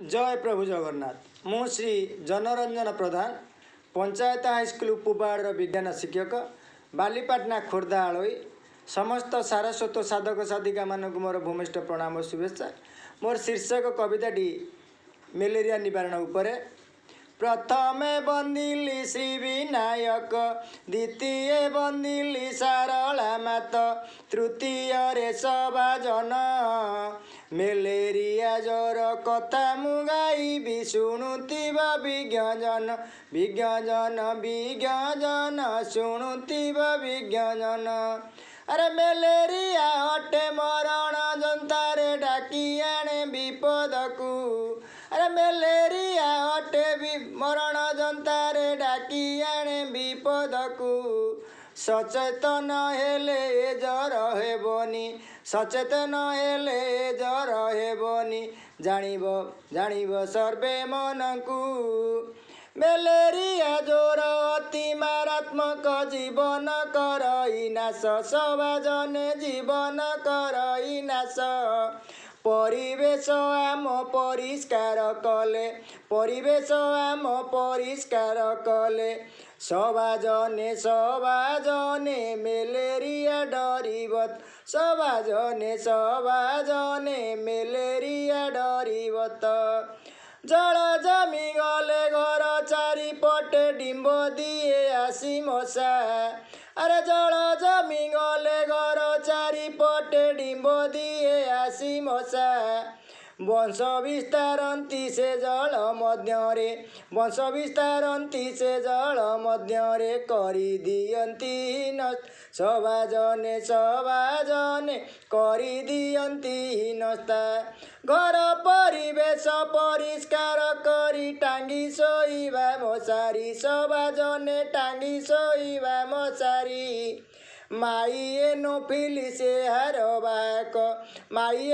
जय प्रभु जगन्नाथ। मु श्री जनरंजन प्रधान पंचायत हाईस्कल उपबाड़ विज्ञान शिक्षक बालीपाटना खोर्धा आलोई समस्त सारस्वत साधक साधिका मानक मोर भूमिष्ठ प्रणाम और शुभेच्छा। मोर शीर्षक कविताटी मलेरिया निवारण उपरे। प्रथमे बंदिली श्री विनायक, द्वितीय बंदिली सारला मात, तृतीय रे सबाजन मलेरिया ज्वर कथा मुगाइबी शुणुथिबा विज्ञजन विज्ञजन विज्ञजन शुणुथिबा विज्ञजन। अरे मलेरिया अटे मरण जंतारे डाकी आणे विपद को। अरे मलेरिया अटे मरण जंतारे डाकी आणे विपद को। सचेतन हेले जर हेबनी, सचेतन हेले जर हेबनी, जानिब जानिब सर्वे मनकू। मलेरिया ज्वर अति मारात्मक जीवन करई नाश, सबाजने जीवन करई नाश। परिवेश आम परिष्कार कले, परिवेश आम परिष्कार कले, सबाजने सबाजने मलेरिया डरिबत, सबाजने सबाजने मलेरिया डरिबत। जल जमी गले घर चारिपटे डिंब दिए आसी मशा। अरे जल जमी गले घर चारिपटे डिंब दिए आसी मशा। वंश विस्तारती से जल मध्यरे, वंश विस्तारती से जल मध्यरे करी दियंती नष्ट, सबाजने सबाजने करी दियंती नष्टा। घर परिवेश परिष्कार करी टांगी सोइबा मशारी, सबाजने टांगी सोइबा मशारी। माई एनोफिलिस हार बाक, माई